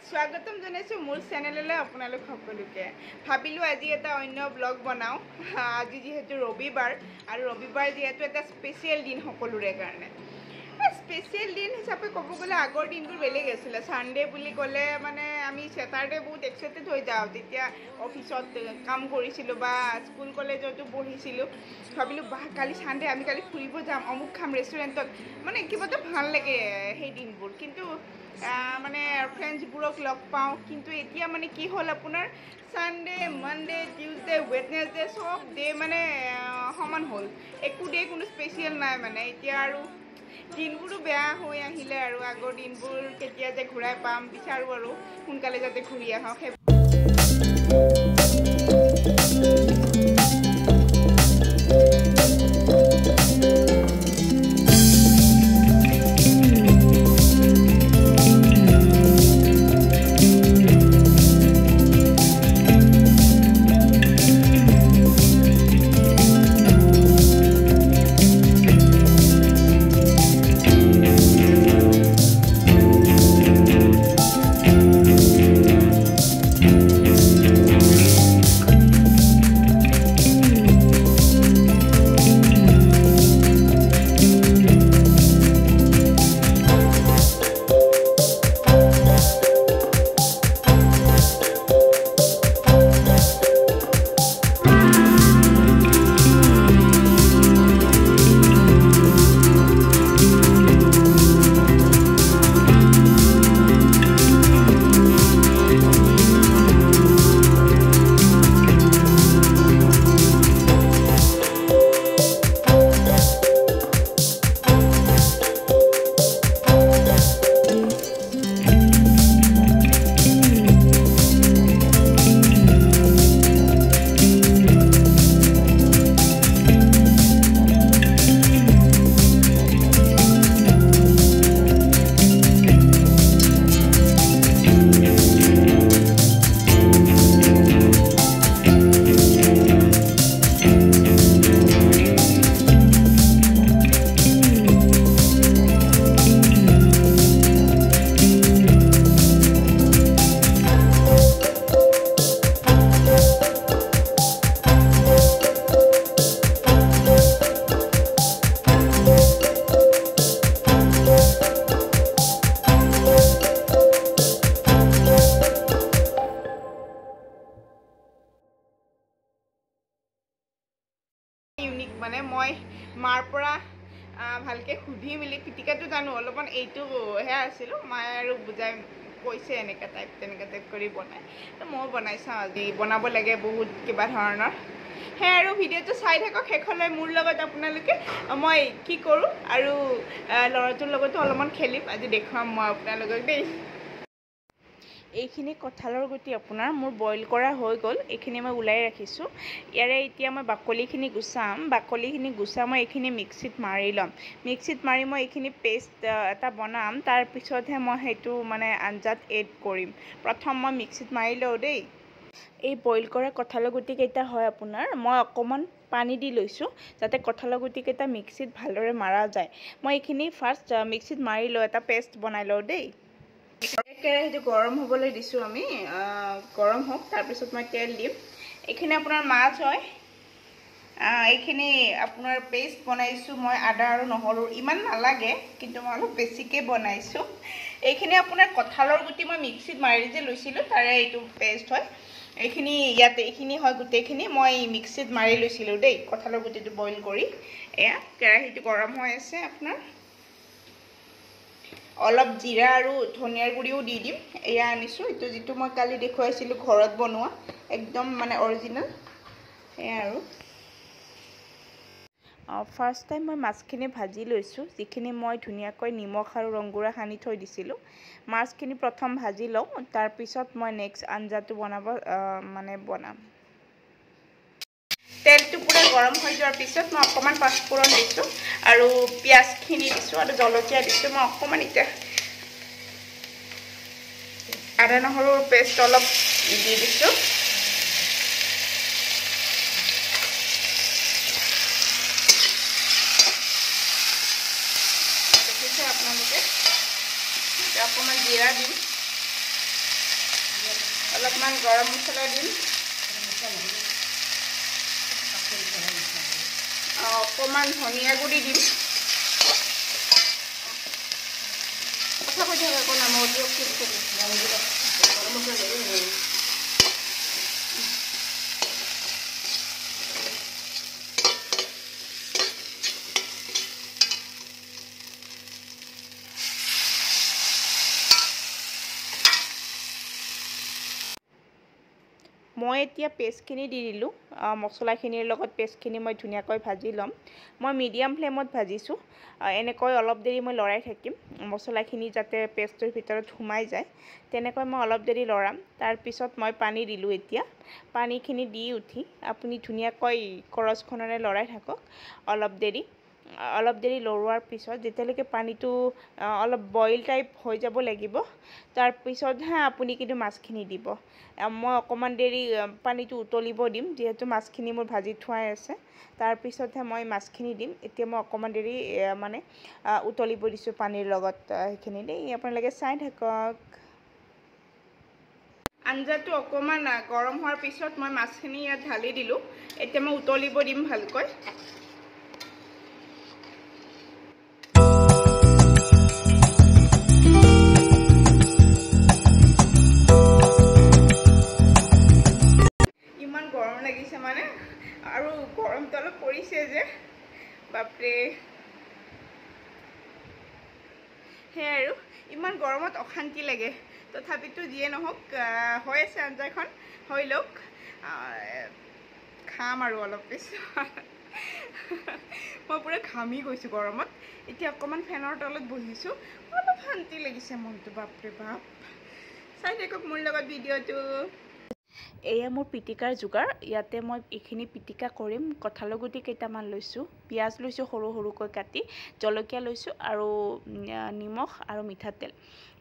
স্বাগতম জনাইছো মোৰ চেনেললৈ আপোনালোক সকলোকে ভাবিলো আজি এটা অন্য ব্লগ বনাও আজি যেহেতু ৰবিবাৰ আৰু ৰবিবাৰ যেহেতু এটা স্পেশাল দিন সকলোৰে কাৰণে স্পেশাল দিন হিচাপে ক'ব গ'লে আগৰ দিনবোৰ বেলেগ আছিল সানডে বুলি ক'লে মানে আমি স্যাটাৰডে বহুত এক্সাইটেড হৈ যাওঁ তেতিয়া অফিসত কাম কৰিছিলোঁ বা স্কুল কলেজতো পঢ়িছিলোঁ ভাবিলো বাহ কালি সানডে আমি কালি ফুৰিব যাম অমুক খাম ৰেষ্টুৰেণ্টত মানে কিবা এটা ভাল লাগে সেই দিনবোৰ কিন্তু মানে ফ্ৰেণ্ডছবোৰক লগ পাওঁ কিন্তু এতিয়া মানে কি হ'ল আপোনাৰ সানডে মানডে টিউজডে ৱেডনেছডে সব ডে মানে সমান হ'ল একো ডে কোনো স্পেচিয়েল নাই মানে এতিয়া আৰু দিনবোৰো বেয়া হৈ আহিলে আৰু আগৰ দিনবোৰ কেতিয়া যে ঘূৰাই পাম বিচাৰোঁ আৰু সোনকালে যাতে ঘূৰি আহক মানে মই মাৰ পৰা ভালকে সুধি মিলি পিটিকাটো জানো অলপমান এইটো হে আছিলোঁ মায়ে আৰু বুজাই কৈছে এনেকা টাইপ তেনেকা টাইপ কৰি বনাই তো মই বনাই চাওঁ আজি বনাব লাগে বহুত কিবা ধৰণৰ হে আৰু ভিডিঅ'টো চাই থাকক শেষলৈ মোৰ লগত আপোনালোকে মই কি কৰোঁ আৰু ল'ৰাটোৰ লগতো অলপমান খেলিম আজি দেখুৱাম মই আপোনালোকক দেই এইখিনি কঁঠালৰ গুটি আপোনাৰ মোৰ বইল কৰা হৈ গ'ল এইখিনি মই ওলাই ৰাখিছোঁ ইয়াৰে এতিয়া মই বাকলিখিনি গুচাম বাকলিখিনি গুচাই মই এইখিনি মিক্সিত মাৰি ল'ম মিক্সিত মাৰি মই এইখিনি পেষ্ট এটা বনাম তাৰপিছতহে মই সেইটো মানে আঞ্জাত এড কৰিম প্ৰথম মই মিক্সিত মাৰি লওঁ দেই এই বইল কৰা কঁঠালৰ গুটিকেইটা হয় আপোনাৰ মই অকণমান পানী দি লৈছোঁ যাতে কঁঠালৰ গুটিকেইটা মিক্সিত ভালদৰে মাৰা যায় মই এইখিনি ফাৰ্ষ্ট মিক্সিত মাৰি লওঁ এটা পেষ্ট বনাই লওঁ দেই কেৰাহীটো গৰম হ'বলৈ দিছোঁ আমি গৰম হওক তাৰপিছত মই তেল দিম এইখিনি আপোনাৰ মাছ হয় এইখিনি আপোনাৰ পেষ্ট বনাইছোঁ মই আদা আৰু নহৰু ইমান নালাগে কিন্তু মই অলপ বেছিকৈ বনাইছোঁ এইখিনি আপোনাৰ কঁঠালৰ গুটি মই মিক্সিত মাৰি যে লৈছিলোঁ তাৰে এইটো পেষ্ট হয় এইখিনি ইয়াতে এইখিনি হয় গোটেইখিনি মই মিক্সিত মাৰি লৈছিলোঁ দেই কঁঠালৰ গুটিটো বইল কৰি এয়া কেৰাহীটো গৰম হৈ আছে আপোনাৰ অলপ জিৰা আৰু ধনিয়াৰ গুড়িও দি দিম এয়া আনিছোঁ এইটো যিটো মই কালি দেখুৱাইছিলোঁ ঘৰত বনোৱা একদম মানে অৰিজিনেল এয়া আৰু ফাৰ্ষ্ট টাইম মই মাছখিনি ভাজি লৈছোঁ যিখিনি মই ধুনীয়াকৈ নিমখ আৰু ৰংগুড়া সানি থৈ দিছিলোঁ মাছখিনি প্ৰথম ভাজি লওঁ তাৰপিছত মই নেক্সট আঞ্জাটো বনাম তেলটো পুৰা গৰম হৈ যোৱাৰ পিছত মই অকণমান পাঁচফোৰণ দিছোঁ আৰু পিঁয়াজখিনি দিছোঁ আৰু জলকীয়া দিছোঁ মই অকণমান এতিয়া আদা নহৰুৰ পেষ্ট অলপ দি দিছোঁ দেখিছে আপোনালোকে অকণমান জিৰা দিম অলপমান গৰম মছলা দিম অকণমান ধনিয়া গুড়ি দিম কথা কৈ থাকা আকৌ নামৰ দিয়ক গৰম মছলা দিম মই এতিয়া পেষ্টখিনি দি দিলোঁ মছলাখিনিৰ লগত পেষ্টখিনি মই ধুনীয়াকৈ ভাজি ল'ম মই মিডিয়াম ফ্লেমত ভাজিছোঁ এনেকৈ অলপ দেৰি মই লৰাই থাকিম মছলাখিনি যাতে পেষ্টৰ ভিতৰত সোমাই যায় তেনেকৈ মই অলপ দেৰি লৰাম তাৰপিছত মই পানী দিলোঁ এতিয়া পানীখিনি দি উঠি আপুনি ধুনীয়াকৈ কৰছখনেৰে লৰাই থাকক অলপ দেৰি লৰোৱাৰ পিছত যেতিয়ালৈকে পানীটো অলপ বইল টাইপ হৈ যাব লাগিব তাৰপিছতহে আপুনি কিন্তু মাছখিনি দিব মই অকণমান দেৰি পানীটো উতলিব দিম যিহেতু মাছখিনি মোৰ ভাজি থোৱাই আছে তাৰপিছতহে মই মাছখিনি দিম এতিয়া মই অকণমান দেৰি মানে উতলিব দিছোঁ পানীৰ লগত সেইখিনি দেই আপোনালোকে চাই থাকক আঞ্জাটো অকণমান গৰম হোৱাৰ পিছত মই মাছখিনি ইয়াত ঢালি দিলোঁ এতিয়া মই উতলিব দিম ভালকৈ লাগিছে মানে আৰু গৰমটো অলপ পৰিছে যে বাপৰে হে আৰু ইমান গৰমত অশান্তি লাগে তথাপিতো যিয়ে নহওক হৈ আছে আঞ্জাখন হৈ লওক খাম আৰু অলপ পিছত মই পুৰা ঘামি গৈছোঁ গৰমত এতিয়া অকণমান ফেনৰ তলত বহিছোঁ অলপ শান্তি লাগিছে মনটো বাপৰে বাপ চাই থাকক মোৰ লগত ভিডিঅ'টো এয়া মোৰ পিটিকাৰ যোগাৰ ইয়াতে মই এইখিনি পিটিকা কৰিম কঁঠালৰ গুটি কেইটামান লৈছোঁ পিঁয়াজ লৈছোঁ সৰু সৰুকৈ কাটি জলকীয়া লৈছোঁ আৰু নিমখ আৰু মিঠাতেল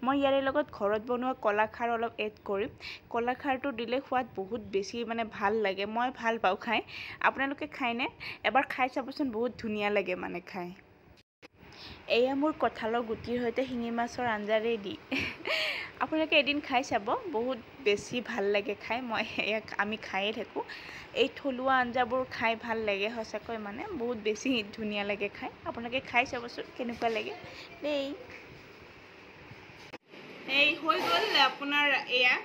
মই ইয়াৰে লগত ঘৰত বনোৱা কলাখাৰ অলপ এড কৰিম কলাখাৰটো দিলে সোৱাদ বহুত বেছি মানে ভাল লাগে মই ভাল পাওঁ খাই আপোনালোকে খায়নে এবাৰ খাই চাবচোন বহুত ধুনীয়া লাগে মানে খাই এয়া মোৰ কঁঠালৰ গুটিৰ সৈতে শিঙি মাছৰ আঞ্জা ৰেডি আপোনালোকে এদিন খাই চাব বহুত বেছি ভাল লাগে খাই মই আমি খায়ে থাকোঁ এই থলুৱা আঞ্জাবোৰ খাই ভাল লাগে সঁচাকৈ মানে বহুত বেছি ধুনীয়া লাগে খাই আপোনালোকে খাই চাবচোন কেনেকুৱা লাগে দেই এই হৈ গ'ল আপোনাৰ এয়া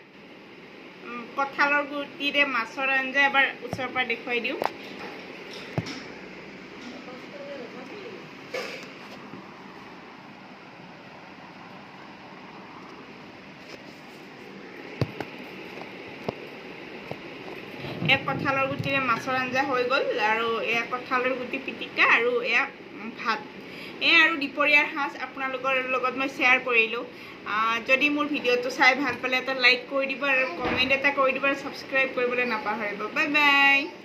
কঁঠালৰ গুটিৰে মাছৰ আঞ্জা এবাৰ ওচৰৰ পৰা দেখুৱাই দিওঁ এক কঁঠালৰ গুটিৰে মাছৰ আঞ্জা হৈ গ'ল আৰু এয়া কঁঠালৰ গুটি পিটিকা আৰু এয়া ভাত এয়া আৰু দুপৰীয়াৰ সাঁজ আপোনালোকৰ লগত মই শ্বেয়াৰ কৰিলোঁ যদি মোৰ ভিডিঅ'টো চাই ভাল পালে এটা লাইক কৰি দিব আৰু কমেণ্ট এটা কৰি দিব আৰু ছাবস্ক্ৰাইব কৰিবলৈ নাপাহৰিব বাই বাই